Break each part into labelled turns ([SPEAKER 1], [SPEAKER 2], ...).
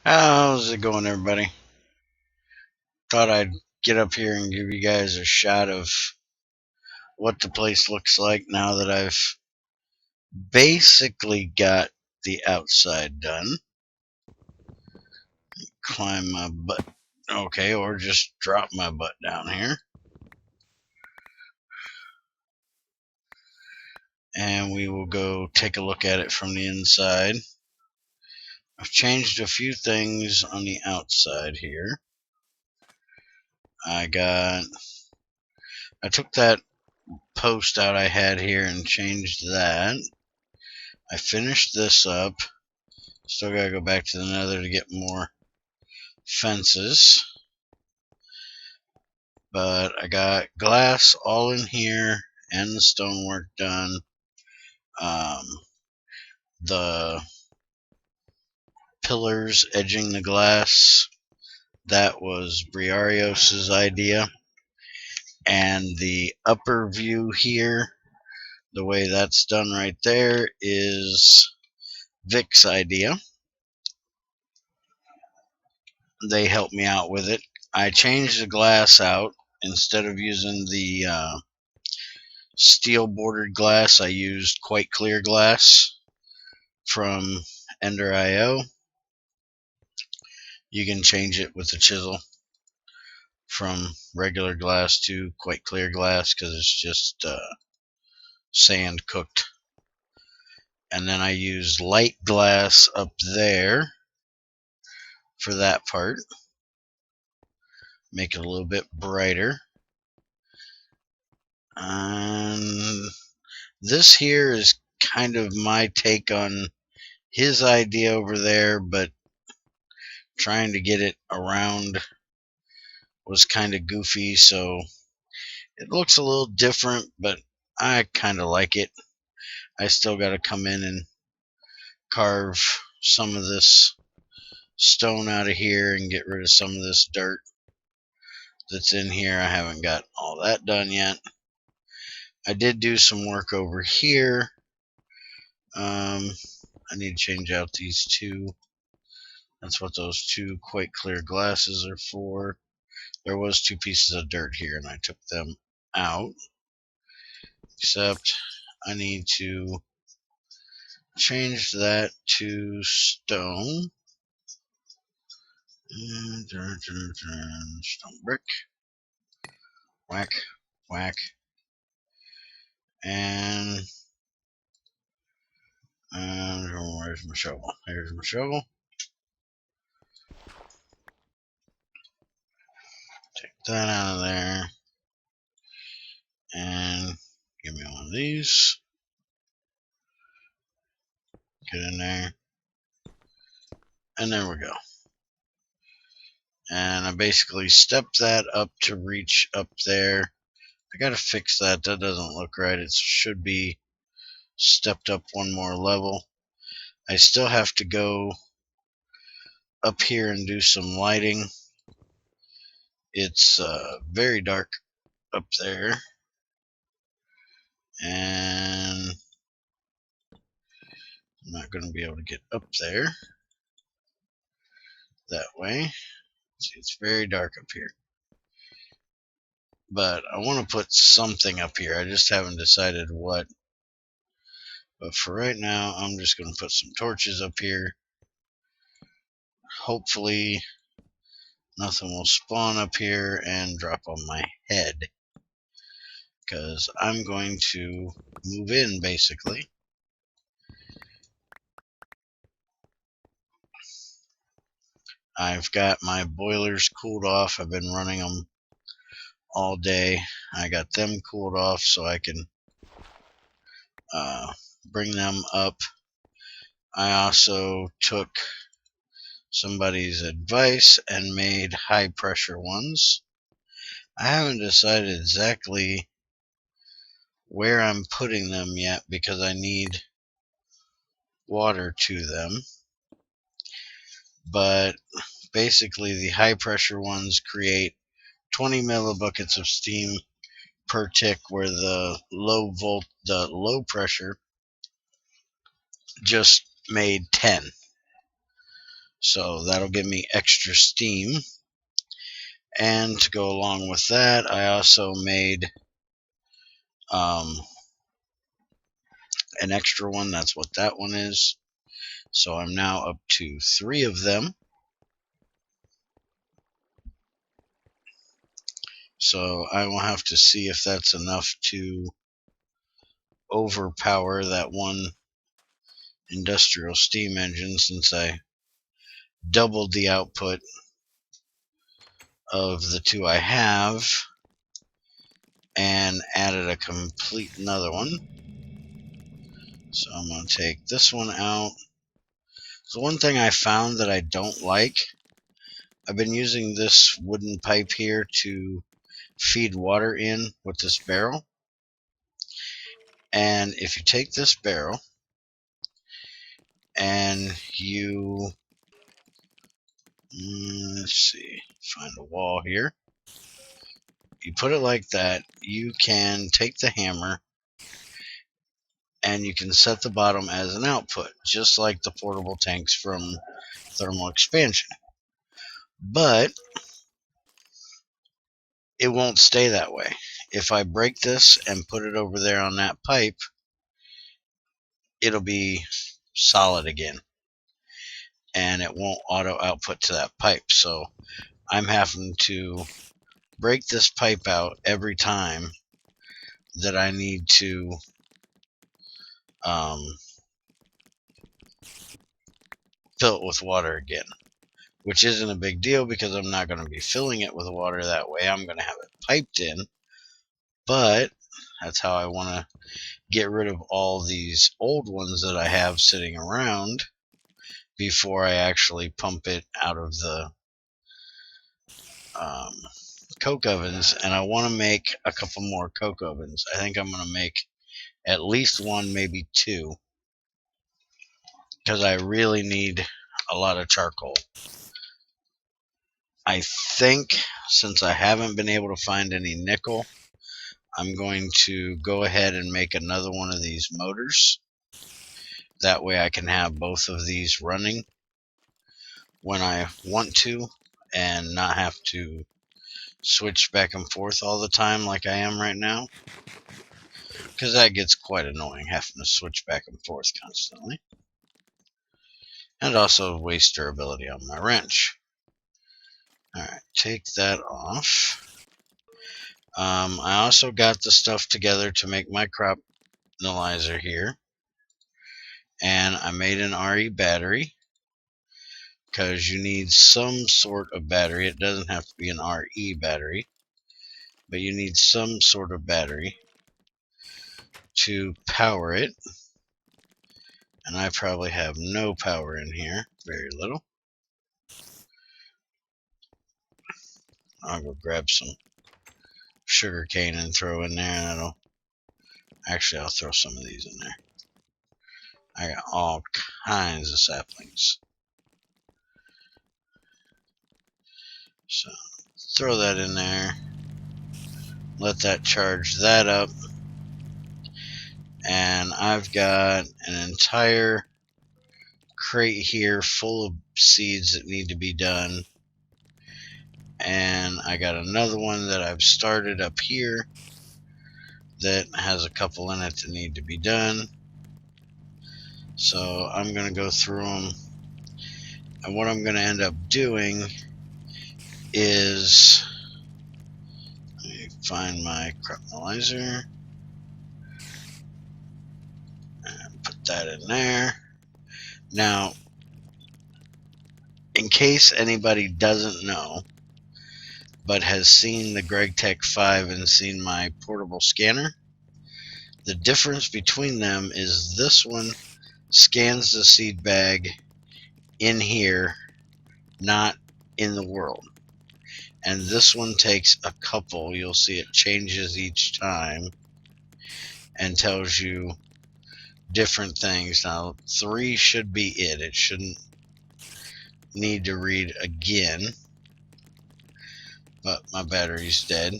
[SPEAKER 1] How's it going, everybody? Thought I'd get up here and give you guys a shot of what the place looks like now that I've basically got the outside done. Climb my butt. Okay, or just drop my butt down here. And we will go take a look at it from the inside. I've changed a few things on the outside here. I took that post out I had here and changed that. I finished this up. Still gotta go back to the nether to get more fences. But I got glass all in here and the stonework done. The pillars edging the glass, that was Briarios's idea. And the upper view here, the way that's done right there, is Vic's idea. They helped me out with it. I changed the glass out. Instead of using the steel bordered glass, I used quite clear glass from Ender.io. You can change it with the chisel from regular glass to quite clear glass because it's just sand cooked. And then I used light glass up there for that part. Make it a little bit brighter. And this here is kind of my take on his idea over there, but trying to get it around was kind of goofy, so it looks a little different, but I kind of like it. I still got to come in and carve some of this stone out of here and get rid of some of this dirt that's in here. I haven't got all that done yet. I did do some work over here. I need to change out these two. That's what those two quite clear glasses are for. There was two pieces of dirt here and I took them out. Except I need to change that to stone. Stone brick. Whack, whack. And where's my shovel? Here's my shovel. Take that out of there. And give me one of these. Get in there. And there we go. And I basically stepped that up to reach up there. I gotta fix that. That doesn't look right. It should be stepped up one more level. I still have to go up here and do some lighting. It's very dark up there. And I'm not going to be able to get up there that way. See, it's very dark up here. But I want to put something up here. I just haven't decided what. But for right now, I'm just going to put some torches up here. Hopefully, nothing will spawn up here and drop on my head. Because I'm going to move in, basically. I've got my boilers cooled off. I've been running them all day. I got them cooled off so I can bring them up. I also took somebody's advice and made high pressure ones. I haven't decided exactly where I'm putting them yet because I need water to them. But basically the high pressure ones create 20 millibuckets of steam per tick, where the low pressure just made 10. So that'll give me extra steam. And to go along with that, I also made an extra one. That's what that one is. So I'm now up to 3 of them. So I will have to see if that's enough to overpower that one industrial steam engine, since I doubled the output of the 2 I have and added a complete another one. So I'm going to take this one out. So one thing I found that I don't like, I've been using this wooden pipe here to feed water in with this barrel. And if you take this barrel and you, let's see, find a wall here. You put it like that, you can take the hammer and you can set the bottom as an output, just like the portable tanks from thermal expansion. But it won't stay that way. If I break this and put it over there on that pipe, it'll be solid again, and it won't auto output to that pipe. So I'm having to break this pipe out every time that I need to fill it with water again, which isn't a big deal because I'm not going to be filling it with water that way. I'm going to have it piped in, but that's how I want to get rid of all these old ones that I have sitting around before I actually pump it out of the coke ovens. And I want to make a couple more coke ovens. I think I'm going to make at least 1, maybe 2, because I really need a lot of charcoal. I think since I haven't been able to find any nickel, I'm going to go ahead and make another one of these motors. That way I can have both of these running when I want to and not have to switch back and forth all the time like I am right now, because that gets quite annoying having to switch back and forth constantly, and also waste durability on my wrench. Alright, take that off. I also got the stuff together to make my cropnalizer here, and I made an RE battery because you need some sort of battery. It doesn't have to be an RE battery, but you need some sort of battery to power it. And I probably have no power in here, very little. I'll go grab some sugar cane and throw in there, and I'll throw some of these in there. I got all kinds of saplings. So throw that in there, let that charge that up, and I've got an entire crate here full of seeds that need to be done, and I got another one that I've started up here that has a couple in it that need to be done. So I'm going to go through them, and what I'm going to end up doing is, let me find my cropnalizer and put that in there. Now, in case anybody doesn't know, but has seen the Gregtech 5 and seen my portable scanner, the difference between them is this one scans the seed bag in here, not in the world. And this one takes a couple. You'll see it changes each time and tells you different things. Now 3 should be it. It shouldn't need to read again. But my battery's dead.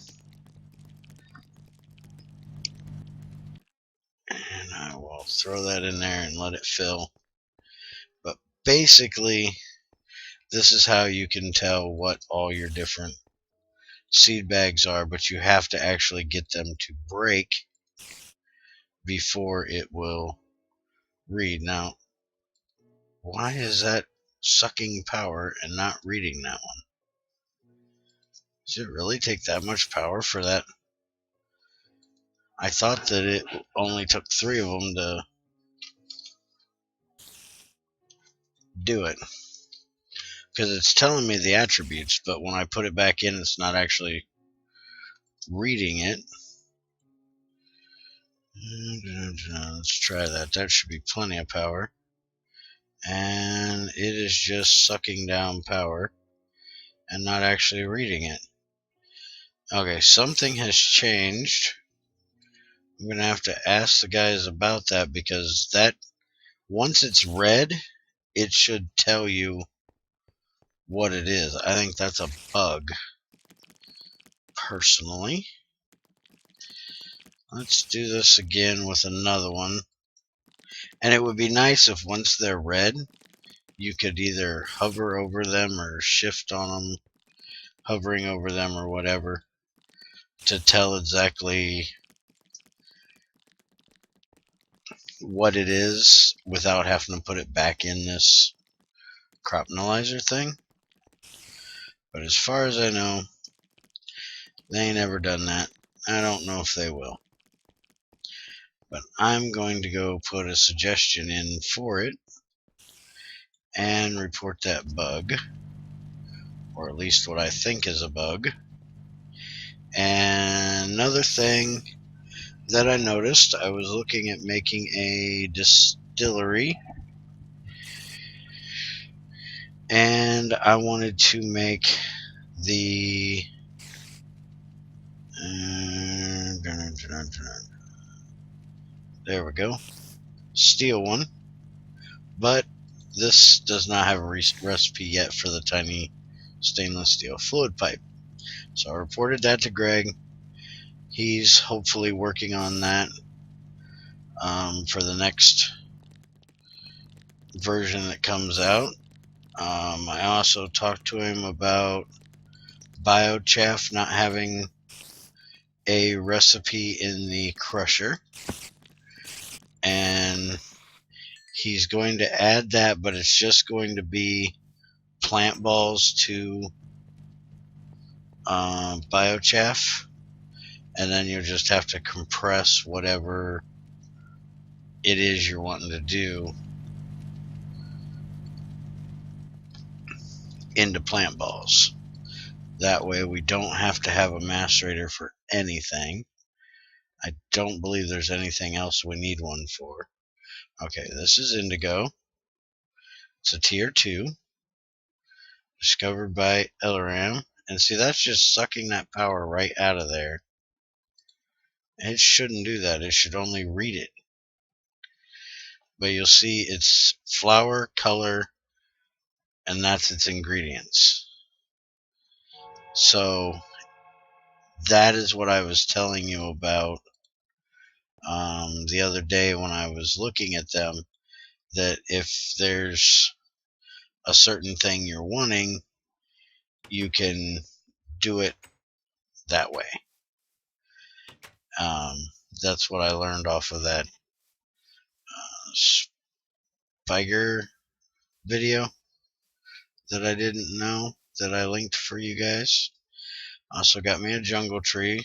[SPEAKER 1] And I will throw that in there and let it fill. But basically, this is how you can tell what all your different seed bags are, but you have to actually get them to break before it will read. Now, why is that sucking power and not reading that one? Does it really take that much power for that? I thought that it only took 3 of them to do it, because it's telling me the attributes, but when I put it back in, it's not actually reading it. Let's try that. That should be plenty of power. And it is just sucking down power and not actually reading it. Okay, something has changed. I'm going to have to ask the guys about that, because that, once it's red, it should tell you what it is. I think that's a bug, personally. Let's do this again with another one. And it would be nice if once they're red, you could either hover over them or shift on them, hovering over them or whatever, to tell exactly what it is without having to put it back in this cropnalizer thing. But as far as I know, they ain't ever done that. I don't know if they will. But I'm going to go put a suggestion in for it and report that bug, or at least what I think is a bug. And another thing that I noticed, I was looking at making a distillery, and I wanted to make the there we go, steel one, but this does not have a recipe yet for the tiny stainless steel fluid pipe. So I reported that to Greg. He's hopefully working on that for the next version that comes out. I also talked to him about biochaff not having a recipe in the crusher, and he's going to add that, but it's just going to be plant balls to biochaff, and then you'll just have to compress whatever it is you're wanting to do into plant balls. That way we don't have to have a macerator for anything. I don't believe there's anything else we need one for. Okay, this is indigo. It's a tier 2, discovered by Elaram. And see, that's just sucking that power right out of there. It shouldn't do that. It should only read it. But you'll see it's flour, color, and that's its ingredients. So that is what I was telling you about the other day when I was looking at them, that if there's a certain thing you're wanting, you can do it that way. That's what I learned off of that Spiger video that I didn't know, that I linked for you guys. Also got me a jungle tree.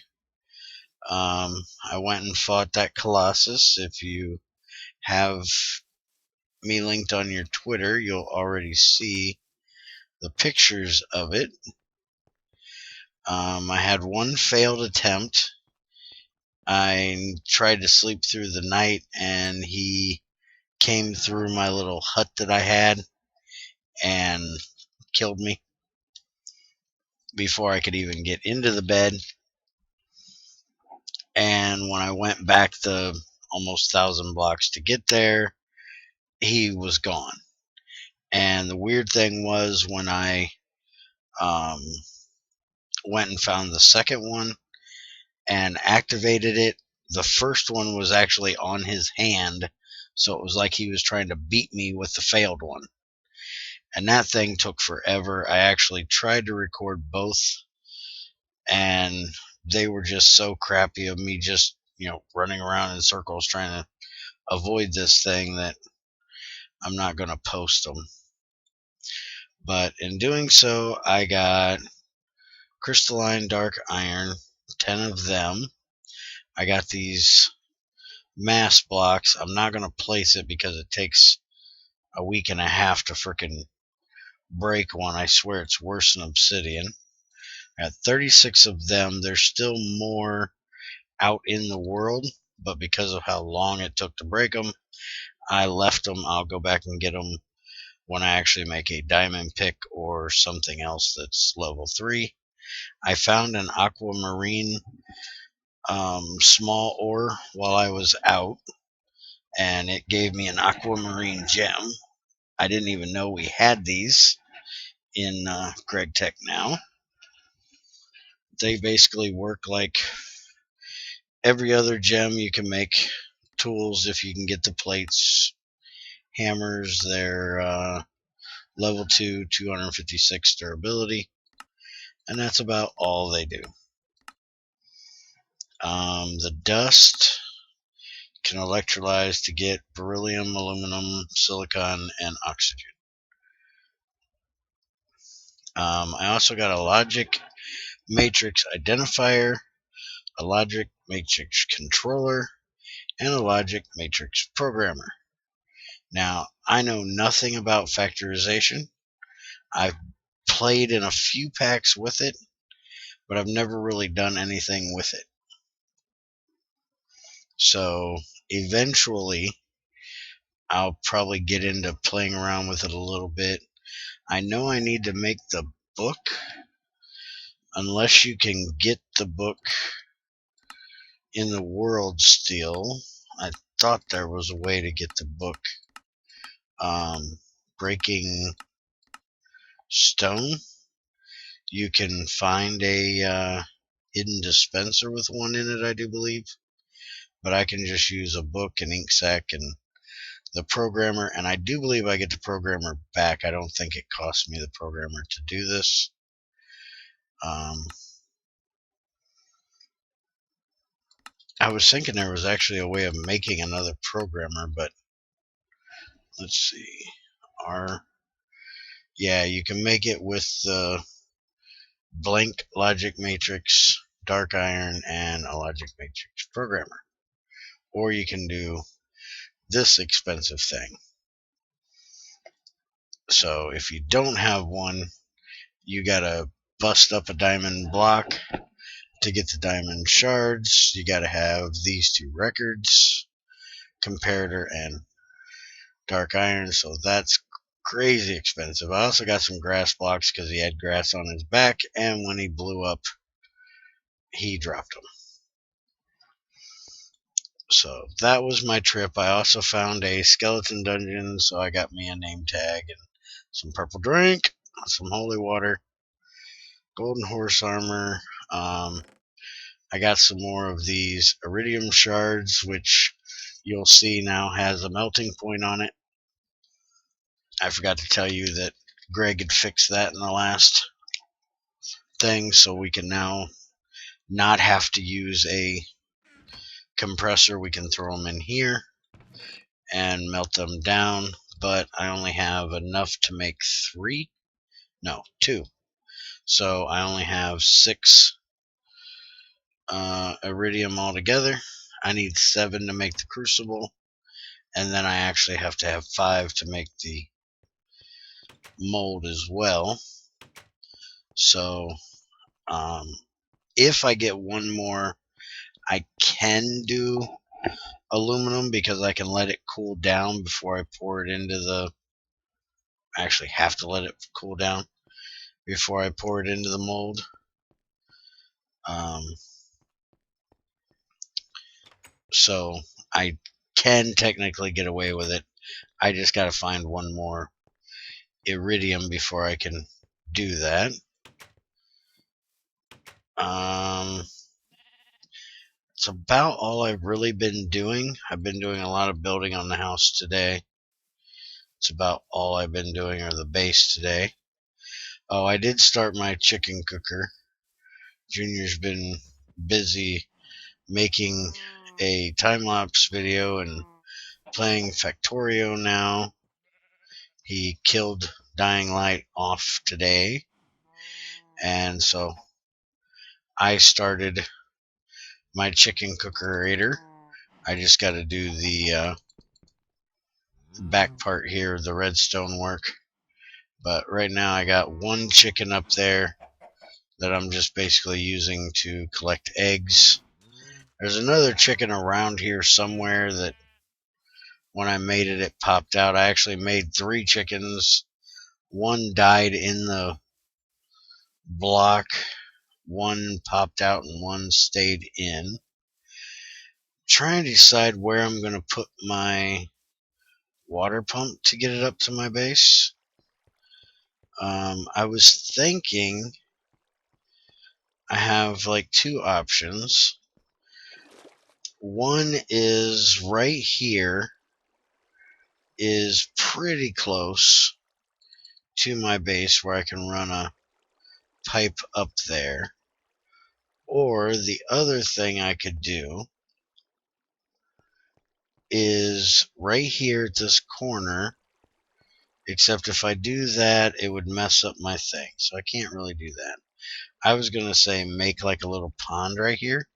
[SPEAKER 1] I went and fought that Colossus. If you have me linked on your Twitter, you'll already see the pictures of it. I had one failed attempt. I tried to sleep through the night, and he came through my little hut that I had and killed me before I could even get into the bed. And when I went back the almost 1,000 blocks to get there, he was gone. And the weird thing was, when I went and found the second one and activated it, the first one was actually on his hand, so it was like he was trying to beat me with the failed one. And that thing took forever. I actually tried to record both, and they were just so crappy of me just, running around in circles trying to avoid this thing that I'm not going to post them. But in doing so, I got crystalline dark iron, 10 of them. I got these mass blocks. I'm not going to place it because it takes a week and a half to frickin' break one. I swear it's worse than obsidian. I got 36 of them. There's still more out in the world, but because of how long it took to break them, I left them. I'll go back and get them when I actually make a diamond pick or something else that's level 3. I found an aquamarine small ore while I was out, and it gave me an aquamarine gem. I didn't even know we had these in Gregtech now. They basically work like every other gem. You can make tools if you can get the plates. Hammers, they're level 2, 256 durability, and that's about all they do. The dust can electrolyze to get beryllium, aluminum, silicon, and oxygen. I also got a logic matrix identifier, a logic matrix controller, and a logic matrix programmer. Now, I know nothing about factorization. I've played in a few packs with it, but I've never really done anything with it. So eventually, I'll probably get into playing around with it a little bit. I know I need to make the book. Unless you can get the book in the world still. I thought there was a way to get the book. Breaking stone. You can find a hidden dispenser with one in it, I do believe. But I can just use a book, an ink sac, and the programmer. And I do believe I get the programmer back. I don't think it costs me the programmer to do this. I was thinking there was actually a way of making another programmer, but let's see. Yeah, you can make it with the blank logic matrix, dark iron, and a logic matrix programmer. Or you can do this expensive thing. So if you don't have one, you gotta bust up a diamond block to get the diamond shards. You gotta have these 2 records, comparator and dark iron, so that's crazy expensive. I also got some grass blocks because he had grass on his back, and when he blew up, he dropped them. So that was my trip. I also found a skeleton dungeon, so I got me a name tag and some purple drink, some holy water, golden horse armor. I got some more of these iridium shards, which you'll see now has a melting point on it. I forgot to tell you that Greg had fixed that in the last thing, so we can now not have to use a compressor. We can throw them in here and melt them down, but I only have enough to make 2. So I only have 6 iridium altogether. I need 7 to make the crucible, and then I actually have to have 5 to make the mold as well. So if I get one more, I can do aluminum because I can let it cool down before I pour it into the... I actually have to let it cool down before I pour it into the mold. So I can technically get away with it. I just got to find one more iridium before I can do that. It's about all I've really been doing. I've been doing a lot of building on the house today. It's about all I've been doing are the base today. Oh, I did start my chicken cooker. Junior's been busy making a time-lapse video and playing Factorio now. He killed Dying Light off today, and so I started my chicken cookerator. I just got to do the back part here, the redstone work. But right now I got one chicken up there that I'm just basically using to collect eggs. There's another chicken around here somewhere that when I made it, it popped out. I actually made 3 chickens. One died in the block, one popped out, and one stayed in. Trying to decide where I'm going to put my water pump to get it up to my base. I was thinking I have like 2 options. One is right here, is pretty close to my base where I can run a pipe up there. Or the other thing I could do is right here at this corner, except if I do that, it would mess up my thing. So I can't really do that. I was going to say make like a little pond right here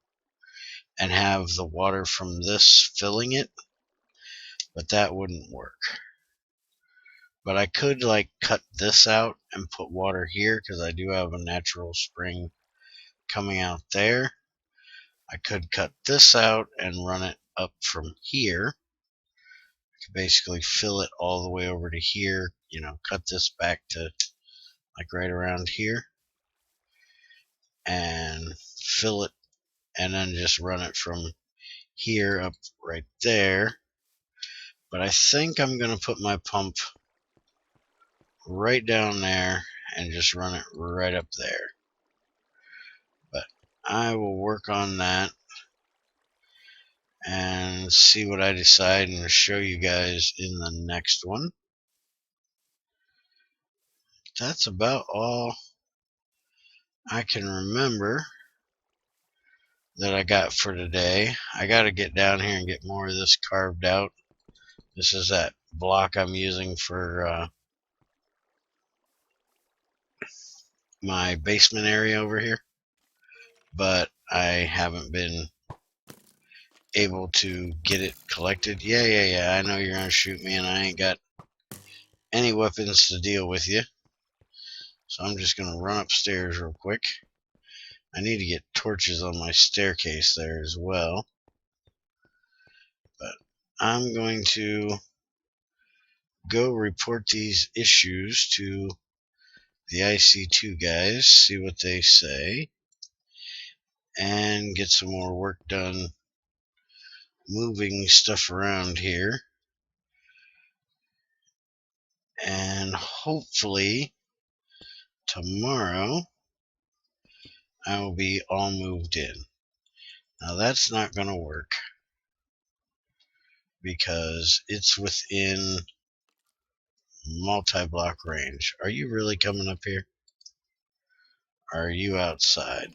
[SPEAKER 1] and have the water from this filling it, but that wouldn't work. But I could like cut this out and put water here because I do have a natural spring coming out there. I could cut this out and run it up from here. I could basically fill it all the way over to here, you know, cut this back to like right around here and fill it, and then just run it from here up right there. But I think I'm going to put my pump right down there and just run it right up there. But I will work on that and see what I decide and show you guys in the next one. That's about all I can remember that I got for today. I got to get down here and get more of this carved out. This is that block I'm using for my basement area over here, but I haven't been able to get it collected. Yeah, I know you're gonna shoot me and I ain't got any weapons to deal with you, so I'm just gonna run upstairs real quick. I need to get torches on my staircase there as well, but I'm going to go report these issues to the IC2 guys, see what they say, and get some more work done moving stuff around here. And hopefully tomorrow I will be all moved in. Now that's not going to work because it's within multi-block range. Are you really coming up here? Are you outside?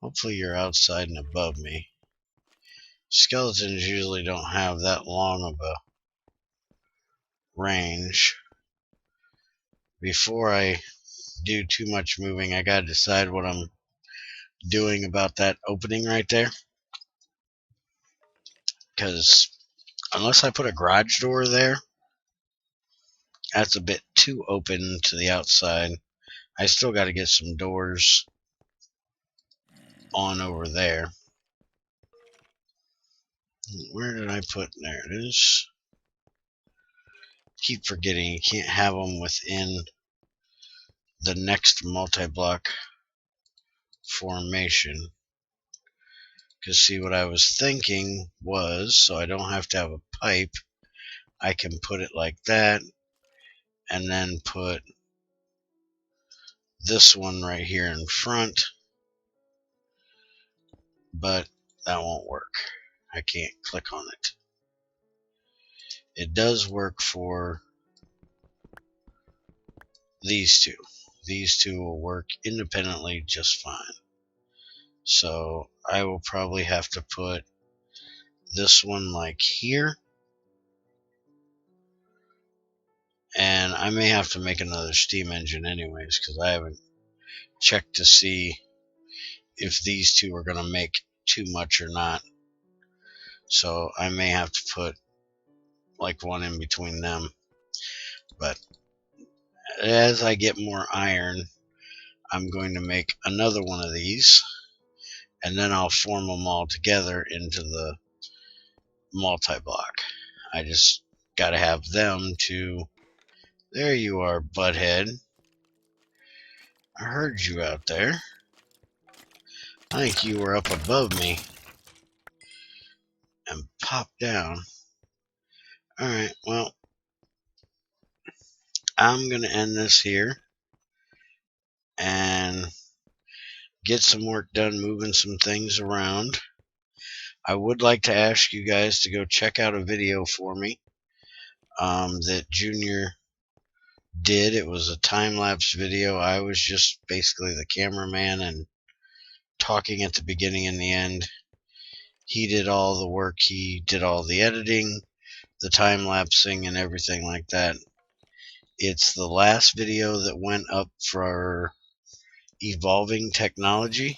[SPEAKER 1] Hopefully you're outside and above me. Skeletons usually don't have that long of a range. Before I do too much moving, I gotta decide what I'm doing about that opening right there, because unless I put a garage door there, that's a bit too open to the outside. I still got to get some doors on over there. Where did I put? There it is. Keep forgetting you can't have them within the next multi-block formation. Because see, what I was thinking was, so I don't have to have a pipe, I can put it like that and then put this one right here in front, but that won't work. I can't click on it. It does work for these two. These two will work independently just fine. So I will probably have to put this one like here. And I may have to make another steam engine anyways, because I haven't checked to see if these two are going to make too much or not. So I may have to put like one in between them. But as I get more iron, I'm going to make another one of these, and then I'll form them all together into the multi-block. I just got to have them to... There you are, butthead. I heard you out there. I think you were up above me and popped down. Alright, well, I'm going to end this here and get some work done moving some things around. I would like to ask you guys to go check out a video for me that Junior did. It was a time-lapse video. I was just basically the cameraman and talking at the beginning and the end. He did all the work. He did all the editing, the time-lapsing, and everything like that. It's the last video that went up for Evolving Technology.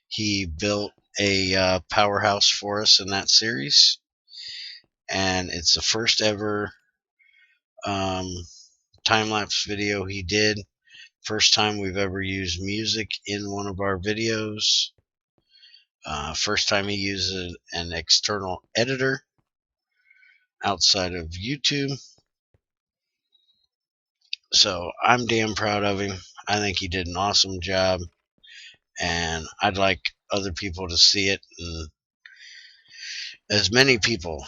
[SPEAKER 1] He built a powerhouse for us in that series, and it's the first ever time-lapse video he did. First time we've ever used music in one of our videos. First time he used an external editor outside of YouTube. So I'm damn proud of him. I think he did an awesome job, and I'd like other people to see it, and as many people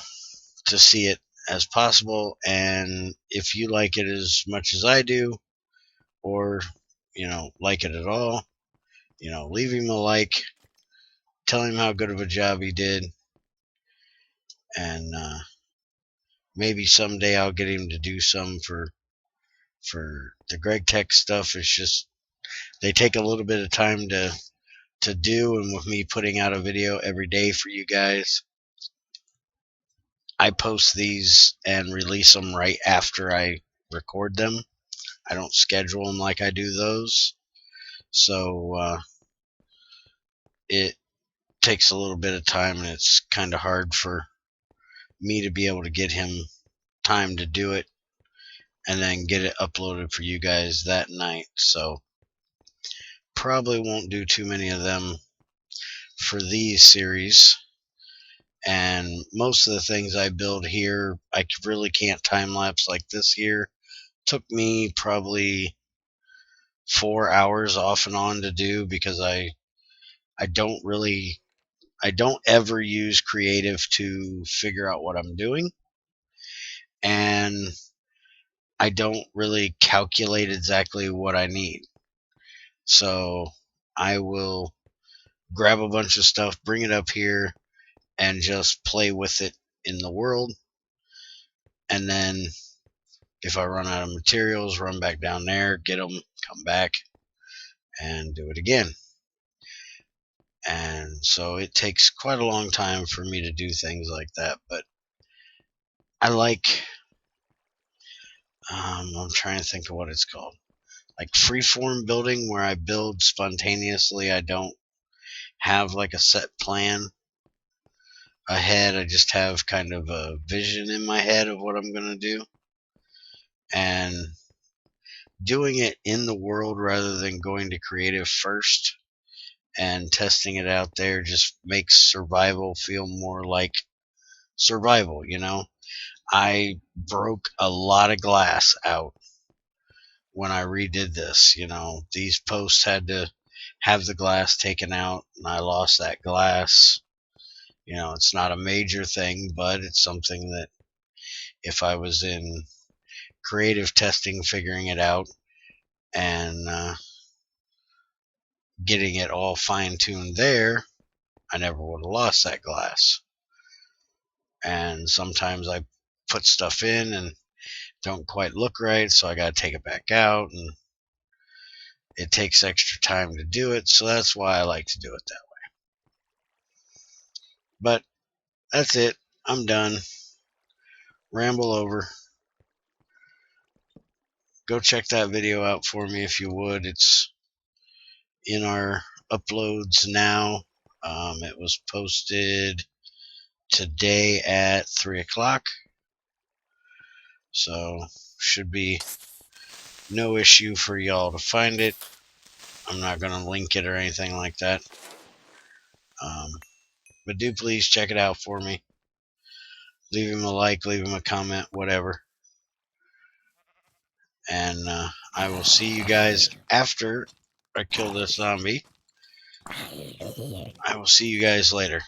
[SPEAKER 1] to see it as possible. And if you like it as much as I do, or like it at all, leave him a like, tell him how good of a job he did, and maybe someday I'll get him to do some for the Gregtech stuff. It's just they take a little bit of time to do, and with me putting out a video every day for you guys, I post these and release them right after I record them. I don't schedule them like I do those. So it takes a little bit of time, and it's kind of hard for me to be able to get him time to do it and then get it uploaded for you guys that night. So probably won't do too many of them for these series. And most of the things I build here, I really can't time lapse like this here. Took me probably 4 hours off and on to do, because I don't ever use creative to figure out what I'm doing, and I don't really calculate exactly what I need. So I will grab a bunch of stuff, bring it up here, and just play with it in the world. And then if I run out of materials, run back down there, get them, come back, and do it again. And so it takes quite a long time for me to do things like that. But I like, I'm trying to think of what it's called, like freeform building, where I build spontaneously. I don't have like a set plan ahead. I just have kind of a vision in my head of what I'm going to do, and doing it in the world rather than going to creative first and testing it out there just makes survival feel more like survival. I broke a lot of glass out when I redid this. These posts had to have the glass taken out, and I lost that glass. It's not a major thing, but it's something that if I was in creative testing, figuring it out and getting it all fine-tuned there, I never would have lost that glass. And sometimes I put stuff in and don't quite look right, so I got to take it back out, and it takes extra time to do it, so that's why I like to do it that way. But that's it. I'm done. Ramble over. Go check that video out for me if you would. It's in our uploads now. It was posted today at 3 o'clock. So should be no issue for y'all to find it. I'm not going to link it or anything like that. But do please check it out for me. Leave him a like, leave him a comment, whatever. And I will see you guys after I kill this zombie. I will see you guys later.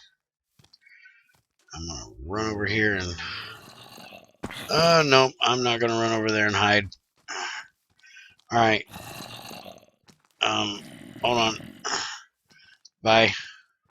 [SPEAKER 1] I'm going to run over here and... no, I'm not going to run over there and hide. Alright. Hold on. Bye.